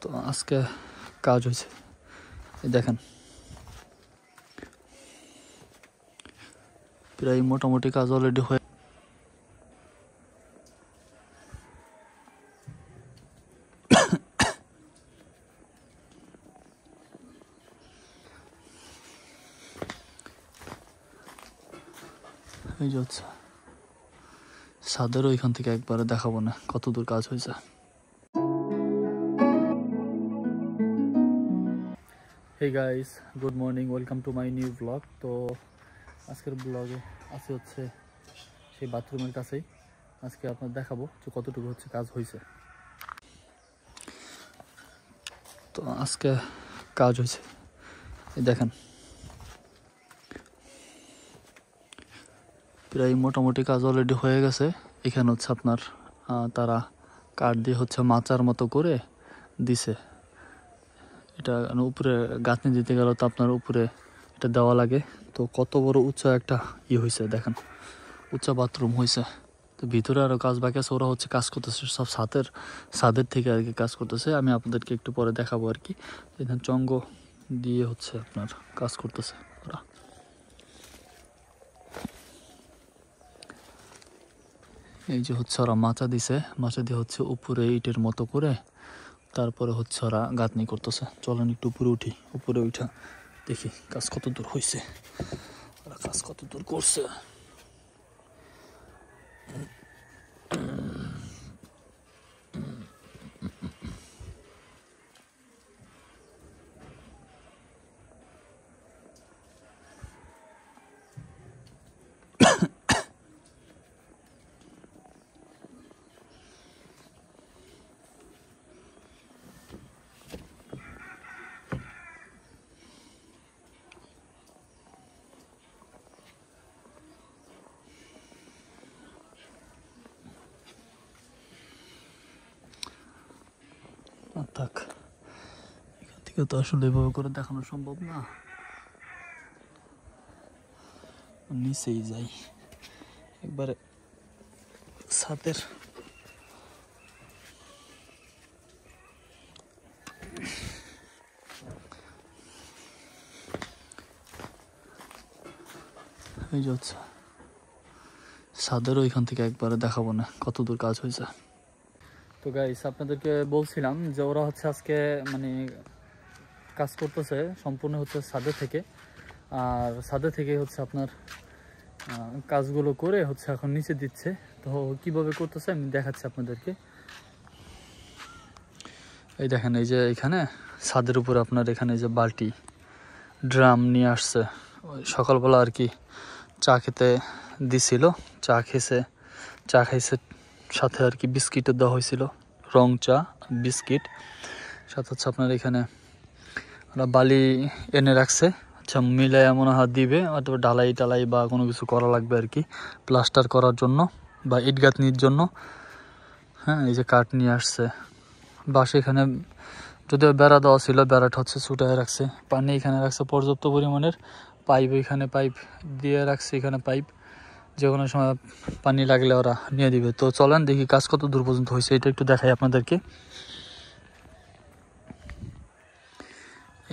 তো আজকে কাজ হয়েছে, দেখেন প্রায় মোটামুটি কাজ অলরেডি হয়ে এই যে হচ্ছে ছাদেরও এখান থেকে একবারে দেখাবো না কত দূর কাজ হয়েছে। Hey guys, good morning, welcome to my new blog. তো আজকের ব্লগে আছে হচ্ছে সেই বাথরুমের কাছেই। আজকে আপনার দেখাবো যে কতটুকু হচ্ছে কাজ হয়েছে। তো আজকে কাজ হয়েছে, এই দেখেন প্রায় মোটামুটি কাজ অলরেডি হয়ে গেছে। এখানে হচ্ছে আপনার তারা কাঠ দিয়ে হচ্ছে মাচার মতো করে দিছে। এটা উপরে গাঁথনি দিতে গেলে তো আপনার উপরে এটা দেওয়া লাগে। তো কত বড় উঁচা একটা হয়েছে দেখেন, উঁচা বাথরুম হয়েছে। তো ভিতরে আরও কাজ বাকি আছে, ওরা হচ্ছে কাজ করতেছে সব ছাদের থেকে আর কি কাজ করতেছে। আমি আপনাদেরকে একটু পরে দেখাবো আর কি। এখানে চঙ্গ দিয়ে হচ্ছে আপনার কাজ করতেছে ওরা। এই যে হচ্ছে ওরা মাচা দিছে, মাচা দিয়ে হচ্ছে উপরে ইটের মতো করে তারপরে হচ্ছে ওরা গাঁথনি করতেছে। চলেন একটু উপরে উঠি, উপরে উঠা দেখি কাজ কত দূর হয়েছে, ওরা কাজ কত দূর করছে। থাক, এখান থেকে তো আসলে এভাবে করে দেখানো সম্ভব না, নিচেই যাই একবারে ছাদের। এই যে হচ্ছে ছাদেরও এখান থেকে একবারে দেখাবো না কত দূর কাজ হয়েছে। তো গাইস, আপনাদেরকে বলছিলাম যে ওরা হচ্ছে আজকে মানে কাজ করতেছে সম্পূর্ণ হচ্ছে ছাদে থেকে। আর ছাদে থেকে হচ্ছে আপনার কাজগুলো করে হচ্ছে এখন নিচে দিচ্ছে। তো কিভাবে করতেছে আমি দেখাচ্ছি আপনাদেরকে। এই দেখেন, এই যে এখানে ছাদের উপরে আপনার এখানে যে বালতি ড্রাম নিয়ে আসছে, সকালবেলা আর কি চা খেতে দিছিল, চা খাইছে সাথে আর কি বিস্কিটও দেওয়া হয়েছিল, রং চা বিস্কিট সাথে হচ্ছে আপনার এখানে ওরা বালি এনে রাখছে। আচ্ছা, মিলাই মনে হয় দিবে, অথবা ঢালাই বা কোনো কিছু করা লাগবে আর কি, প্লাস্টার করার জন্য বা ইট গাঁথনির জন্য। হ্যাঁ, এই যে কাঠ নিয়ে আসছে, বাস এখানে যদিও বেড়া দেওয়া ছিল, বেড়াটা হচ্ছে ছুটায় রাখছে। পানি এখানে রাখছে পর্যাপ্ত পরিমাণের, পাইপ এখানে পাইপ দিয়ে রাখছে, এখানে পাইপ যে কোনো সময় পানি লাগলে ওরা নিয়ে দিবে। তো চলেন দেখি কাজ কত দূর পর্যন্ত হয়েছে, এটা একটু দেখাই আপনাদেরকে।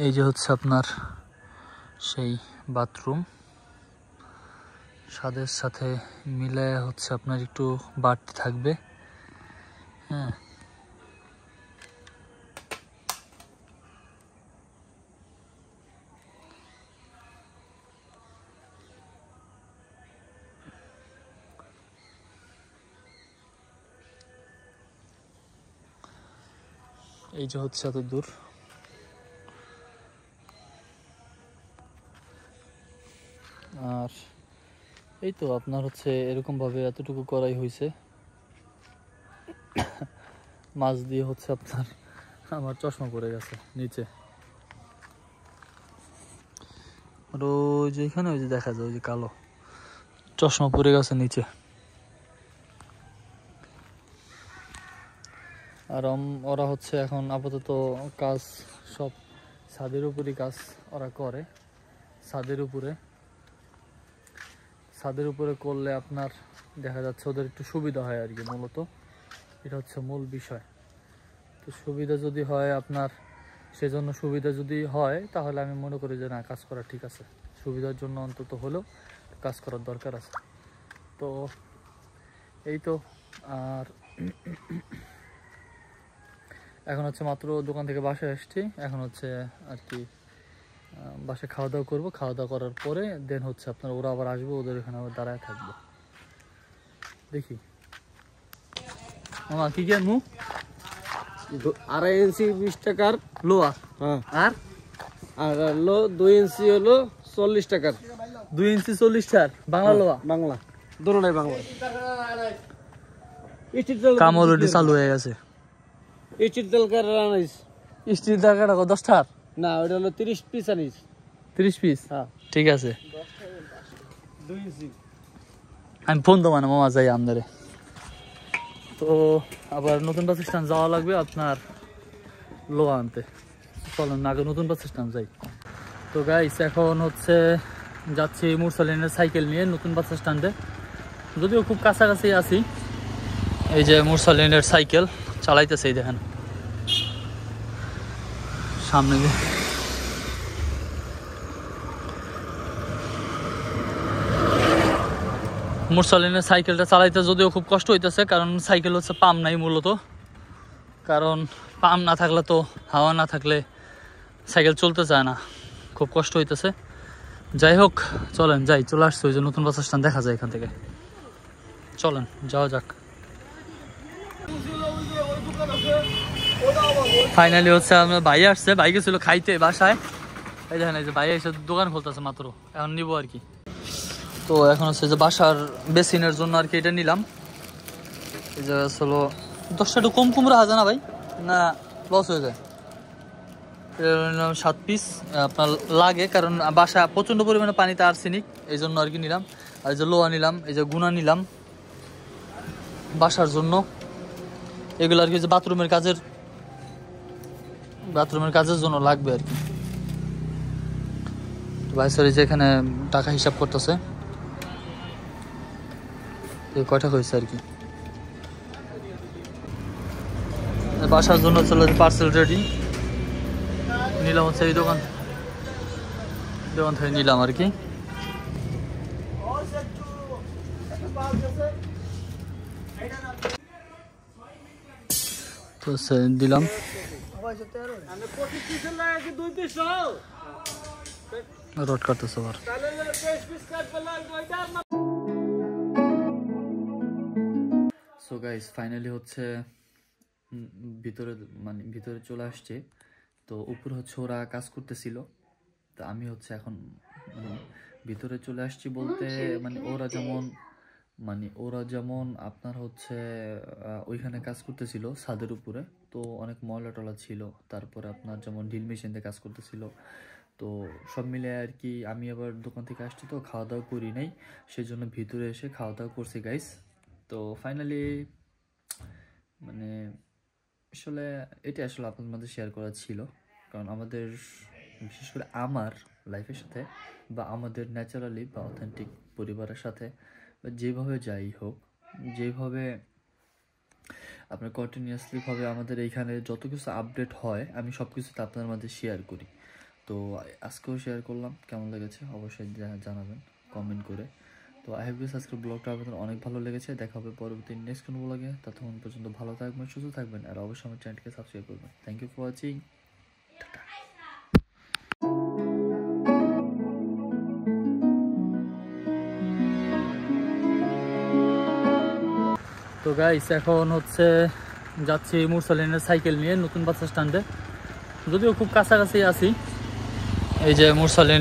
এই যে হচ্ছে আপনার সেই বাথরুম, ছাদের সাথে মিলে হচ্ছে আপনার একটু বাড়তি থাকবে। হ্যাঁ, এই যে হচ্ছে এত দূর। আর এই তো আপনার হচ্ছে এরকম ভাবে এতটুকু করাই হয়েছে। মাছ দিয়ে হচ্ছে আপনার আমার চশমা পড়ে গেছে নিচে, আর ওই যে এখানে ওই যে দেখা যায় ওই যে কালো চশমা পড়ে গেছে নিচে। আর ওরা হচ্ছে এখন আপাতত কাজ সব ছাদের উপরই কাজ ওরা করে। ছাদের উপরে করলে আপনার দেখা যাচ্ছে ওদের একটু সুবিধা হয় আর কি, মূলত এটা হচ্ছে মূল বিষয়। তো সুবিধা যদি হয় আপনার, সেজন্য সুবিধা যদি হয় তাহলে আমি মনে করি যে না, কাজ করা ঠিক আছে। সুবিধার জন্য অন্তত হলেও কাজ করার দরকার আছে। তো এই তো। আর এখন হচ্ছে মাত্র দোকান থেকে বাসায় আসছি। এখন হচ্ছে আর কি বাসায় খাওয়া দাওয়া করবো। খাওয়া দাওয়া করার পরে দেন হচ্ছে আপনার ওরা আবার আসবে, ওদের এখানে আবার দাঁড়ায় থাকবো। দেখি মামা কি আনবো? 2.5 ইঞ্চি 20 টাকার লোয়া। হ্যাঁ, আর আর হলো 2 ইঞ্চি হলো 40 টাকার। 2 ইঞ্চি 40 টাকার বাংলা লোয়া। বাংলা দুটোটাই বাংলা। কাম অলরেডি চালু হয়ে গেছে। স্টিল তেলকার আনিস স্টিল টাকাটা 10 টাকার না, ওটা হলো 30 পিস আনিস। 30 পিস? হ্যাঁ, ঠিক আছে। 2 ইঞ্চি। আমি ফোন দেবো না মামা, যাই আমদারে। তো আবার নতুন বাস স্ট্যান্ড যাওয়া লাগবে আপনার লোয়া আনতে। চলেন আগে নতুন বাস স্ট্যান্ড যাই। তো গাইস এখন হচ্ছে যাচ্ছি মুরসালিনের সাইকেল নিয়ে নতুন বাস স্ট্যান্ডে, যদিও খুব কাছাকাছি আছি। এই যে মুরসালিনের সাইকেল চালাইতেছে, এই দেখেন সামনে দিয়ে। মুরসালিনের সাইকেলটা চালাইতে যদিও খুব কষ্ট হইতেছে, কারণ সাইকেল হচ্ছে পাম্প নাই মূলত। কারণ পাম্প না থাকলে তো, হাওয়া না থাকলে সাইকেল চলতে চায় না, খুব কষ্ট হইতেছে। যাই হোক চলেন যাই, চলে আসছে ওই যে নতুন বাস স্ট্যান্ড দেখা যায় এখান থেকে। চলেন যাওয়া যাক। ফাইনালি হচ্ছে আমার ভাই আসছে, ভাই গেছিল খাইতে বাসায়। এই দেখেন এই যে ভাই এসে দোকান খুলতেছে মাত্র, এখন নিবো আর কি। তো এখন হচ্ছে যে বাসার বেসিনের জন্য আর কি এটা নিলাম। এই যে হলো 10টা একটু কম কম রাখা যায় না ভাই, না লস হয়ে যায়? 7 পিস আপনার লাগে, কারণ বাসা প্রচণ্ড পরিমাণে পানিতে আর্সেনিক, এই জন্য আর কি নিলাম। আর এই যে লোয়া নিলাম, এই যে গুনা নিলাম বাসার জন্য। এগুলো আর কি যে বাথরুমের কাজের জন্য লাগবে আর কি। ভাই স্যার যে এখানে টাকা হিসাব করতেছে, কয়টা হয়েছে আর কি। বাসার জন্য চলে পার্সেল রেডি নিলাম হচ্ছে এই দোকান থেকে নিলাম আর কি। তো দিলাম রড কাটতেছে আবার। সো গাইস ফাইনালি হচ্ছে ভিতরে চলে আসছে। তো উপরে হচ্ছে ওরা কাজ করতেছিল, তো আমি হচ্ছে এখন ভিতরে চলে আসছি বলতে ওরা যেমন আপনার হচ্ছে ওইখানে কাজ করতেছিল ছাদের উপরে, তো অনেক ময়লা টলা ছিল। তারপরে আপনার যেমন ড্রিল মেশিন দিয়ে কাজ করতেছিল। তো সব মিলে আর কি আমি আবার দোকান থেকে আসছি, তো খাওয়া দাওয়া করি নাই, সেই জন্য ভিতরে এসে খাওয়া দাওয়া করছি গাইস। তো ফাইনালি আসলে এটা আসলে আপনাদের মধ্যে শেয়ার করা ছিল, কারণ আমাদের বিশেষ করে আমার লাইফের সাথে বা আমাদের ন্যাচারালি বা অথেন্টিক পরিবারের সাথে বা যেভাবে যাই হোক, যেভাবে আপনার কন্টিনিউয়াসলিভাবে আমাদের এইখানে যত কিছু আপডেট হয় আমি সব কিছুতে আপনার মধ্যে শেয়ার করি। তো আজকেও শেয়ার করলাম, কেমন লেগেছে অবশ্যই জানাবেন কমেন্ট করে। তো আই হ্যাভ গেস আজকের ব্লগটা আপনাদের অনেক ভালো লেগেছে। দেখা হবে পরবর্তী নেক্সট কোনো ব্লগে। ততক্ষণ পর্যন্ত ভালো থাকবেন, সুস্থ থাকবেন, আর অবশ্যই আমার চ্যানেলকে সাবস্ক্রাইব করবেন। Thank you for watching. তো গাইস এখন হচ্ছে যাচ্ছি মুরসালিনের সাইকেল নিয়ে নতুন বাস স্ট্যান্ডে, যদিও খুব কাছাকাছি আছি। এই যে মুরসালিন